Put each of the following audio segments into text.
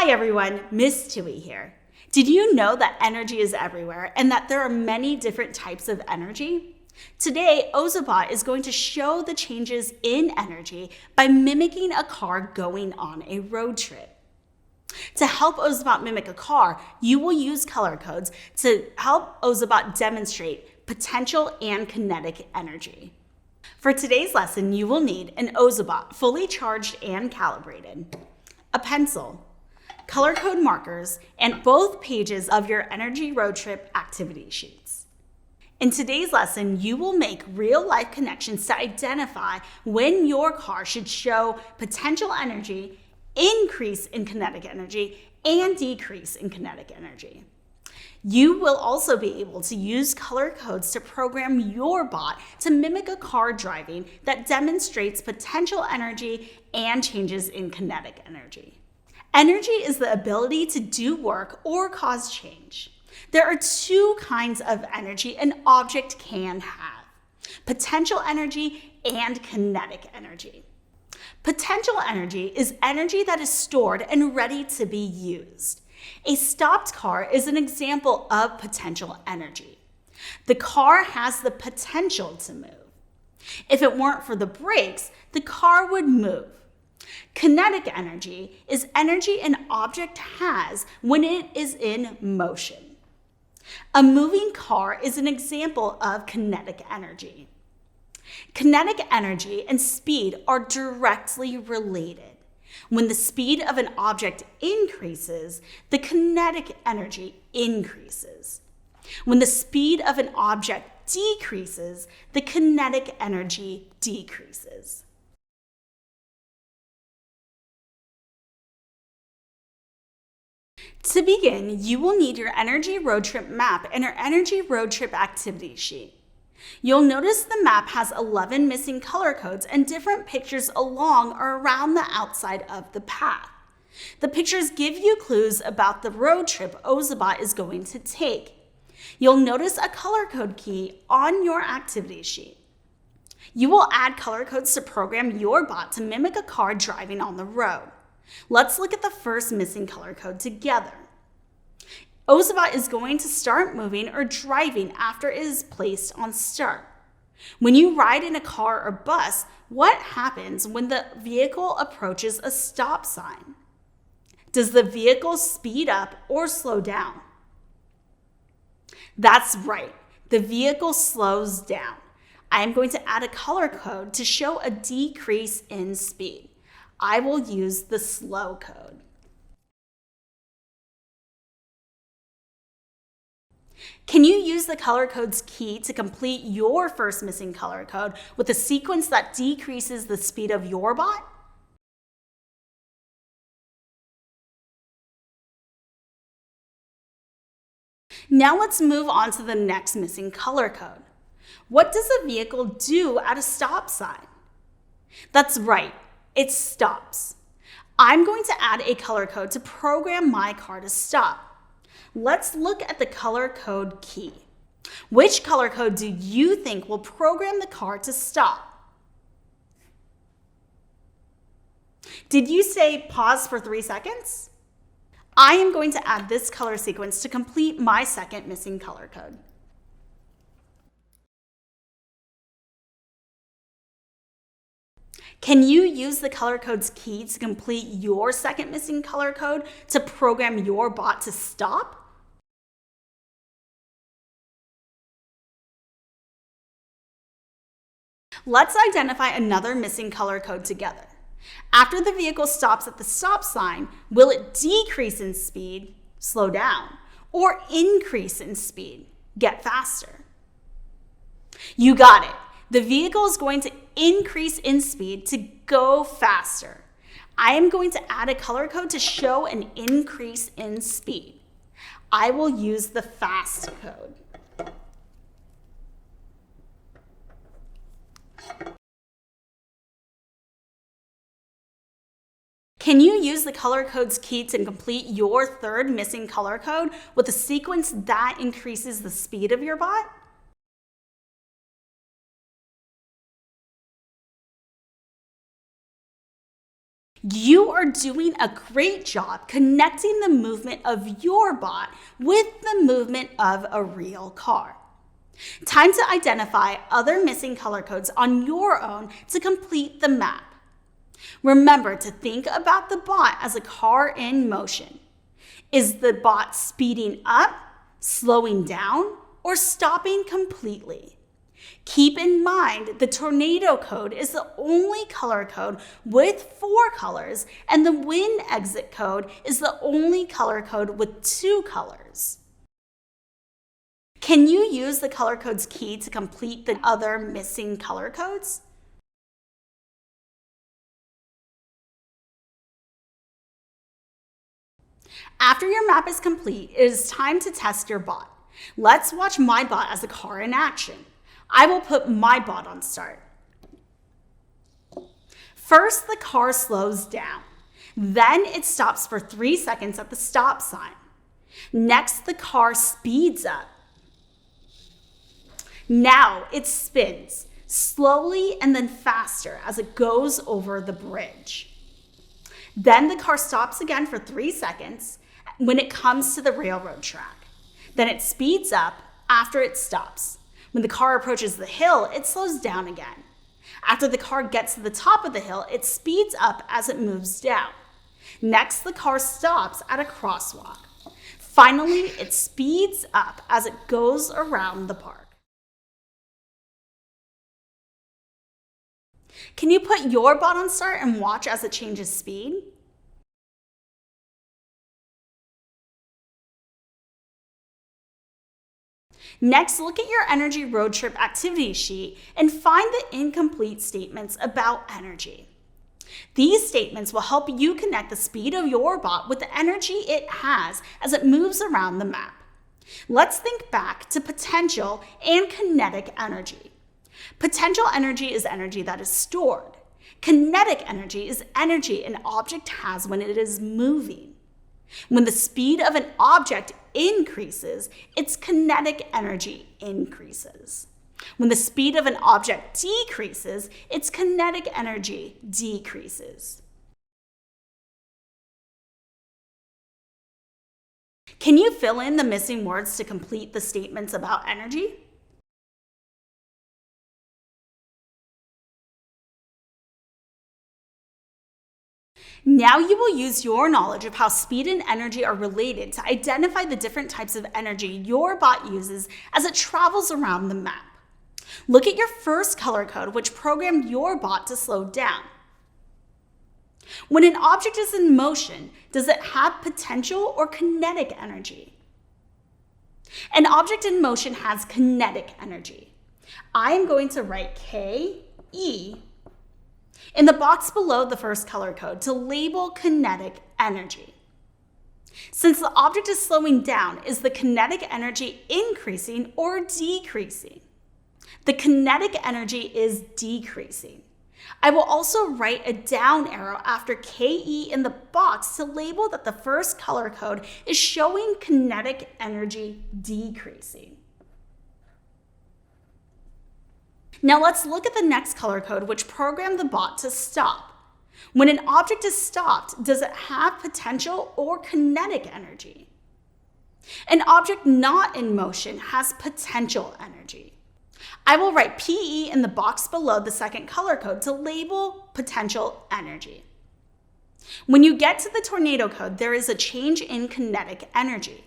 Hi everyone, Miss Tui here. Did you know that energy is everywhere and that there are many different types of energy? Today, Ozobot is going to show the changes in energy by mimicking a car going on a road trip. To help Ozobot mimic a car, you will use color codes to help Ozobot demonstrate potential and kinetic energy. For today's lesson, you will need an Ozobot fully charged and calibrated, a pencil, color code markers, and both pages of your energy road trip activity sheets. In today's lesson, you will make real-life connections to identify when your car should show potential energy, increase in kinetic energy, and decrease in kinetic energy. You will also be able to use color codes to program your bot to mimic a car driving that demonstrates potential energy and changes in kinetic energy. Energy is the ability to do work or cause change. There are two kinds of energy an object can have: potential energy and kinetic energy. Potential energy is energy that is stored and ready to be used. A stopped car is an example of potential energy. The car has the potential to move. If it weren't for the brakes, the car would move. Kinetic energy is energy an object has when it is in motion. A moving car is an example of kinetic energy. Kinetic energy and speed are directly related. When the speed of an object increases, the kinetic energy increases. When the speed of an object decreases, the kinetic energy decreases. To begin, you will need your energy road trip map and your energy road trip activity sheet. You'll notice the map has 11 missing color codes and different pictures along or around the outside of the path. The pictures give you clues about the road trip Ozobot is going to take. You'll notice a color code key on your activity sheet. You will add color codes to program your bot to mimic a car driving on the road. Let's look at the first missing color code together. Ozobot is going to start moving or driving after it is placed on start. When you ride in a car or bus, what happens when the vehicle approaches a stop sign? Does the vehicle speed up or slow down? That's right, the vehicle slows down. I am going to add a color code to show a decrease in speed. I will use the slow code. Can you use the color codes key to complete your first missing color code with a sequence that decreases the speed of your bot? Now let's move on to the next missing color code. What does a vehicle do at a stop sign? That's right, it stops. I'm going to add a color code to program my car to stop. Let's look at the color code key. Which color code do you think will program the car to stop? Did you say pause for 3 seconds? I am going to add this color sequence to complete my second missing color code. Can you use the color codes key to complete your second missing color code to program your bot to stop? Let's identify another missing color code together. After the vehicle stops at the stop sign, will it decrease in speed, slow down, or increase in speed, get faster? You got it. The vehicle is going to increase in speed to go faster. I am going to add a color code to show an increase in speed. I will use the fast code. Can you use the color codes key to complete your third missing color code with a sequence that increases the speed of your bot? You are doing a great job connecting the movement of your bot with the movement of a real car. Time to identify other missing color codes on your own to complete the map. Remember to think about the bot as a car in motion. Is the bot speeding up, slowing down, or stopping completely? Keep in mind the tornado code is the only color code with 4 colors, and the wind exit code is the only color code with 2 colors. Can you use the color codes key to complete the other missing color codes? After your map is complete, it is time to test your bot. Let's watch my bot as a car in action. I will put my bot on start. First, the car slows down. Then it stops for 3 seconds at the stop sign. Next, the car speeds up. Now it spins, slowly and then faster as it goes over the bridge. Then the car stops again for 3 seconds when it comes to the railroad track. Then it speeds up after it stops. When the car approaches the hill, it slows down again. After the car gets to the top of the hill, it speeds up as it moves down. Next, the car stops at a crosswalk. Finally, it speeds up as it goes around the park. Can you put your bot on start and watch as it changes speed? Next, look at your energy road trip activity sheet and find the incomplete statements about energy. These statements will help you connect the speed of your bot with the energy it has as it moves around the map. Let's think back to potential and kinetic energy. Potential energy is energy that is stored. Kinetic energy is energy an object has when it is moving. When the speed of an object increases, its kinetic energy increases. When the speed of an object decreases, its kinetic energy decreases. Can you fill in the missing words to complete the statements about energy? Now you will use your knowledge of how speed and energy are related to identify the different types of energy your bot uses as it travels around the map. Look at your first color code, which programmed your bot to slow down. When an object is in motion, does it have potential or kinetic energy? An object in motion has kinetic energy. I am going to write KE in the box below the first color code to label kinetic energy. Since the object is slowing down, is the kinetic energy increasing or decreasing? The kinetic energy is decreasing. I will also write a down arrow after KE in the box to label that the first color code is showing kinetic energy decreasing. Now let's look at the next color code, which programmed the bot to stop. When an object is stopped, does it have potential or kinetic energy? An object not in motion has potential energy. I will write PE in the box below the second color code to label potential energy. When you get to the tornado code, there is a change in kinetic energy.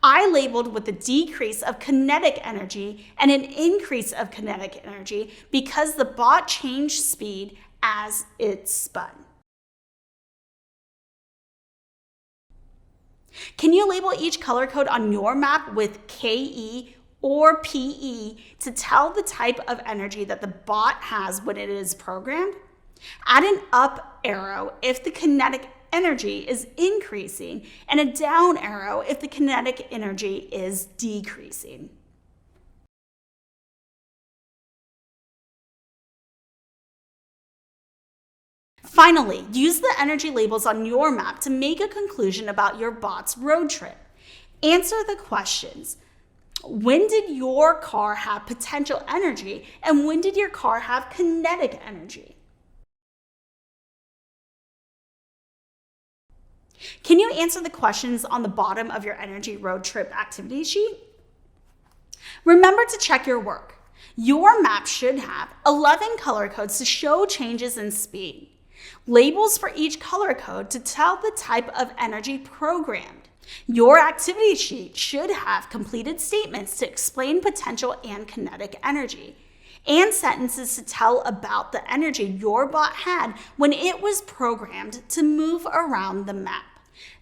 I labeled with a decrease of kinetic energy and an increase of kinetic energy because the bot changed speed as it spun. Can you label each color code on your map with KE or PE to tell the type of energy that the bot has when it is programmed? Add an up arrow if the kinetic energy is increasing and a down arrow if the kinetic energy is decreasing. Finally, use the energy labels on your map to make a conclusion about your bot's road trip. Answer the questions. When did your car have potential energy and when did your car have kinetic energy? Can you answer the questions on the bottom of your energy road trip activity sheet? Remember to check your work. Your map should have 11 color codes to show changes in speed. Labels for each color code to tell the type of energy programmed. Your activity sheet should have completed statements to explain potential and kinetic energy, and sentences to tell about the energy your bot had when it was programmed to move around the map.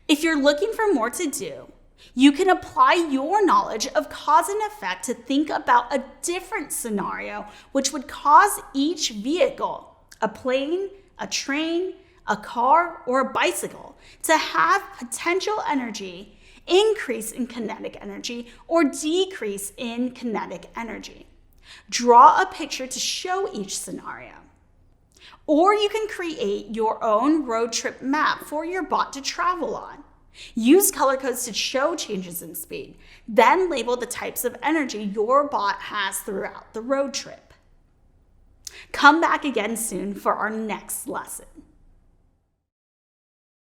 If you're looking for more to do, you can apply your knowledge of cause and effect to think about a different scenario which would cause each vehicle, a plane, a train, a car, or a bicycle, to have potential energy, increase in kinetic energy, or decrease in kinetic energy. Draw a picture to show each scenario. Or you can create your own road trip map for your bot to travel on. Use color codes to show changes in speed. Then label the types of energy your bot has throughout the road trip. Come back again soon for our next lesson.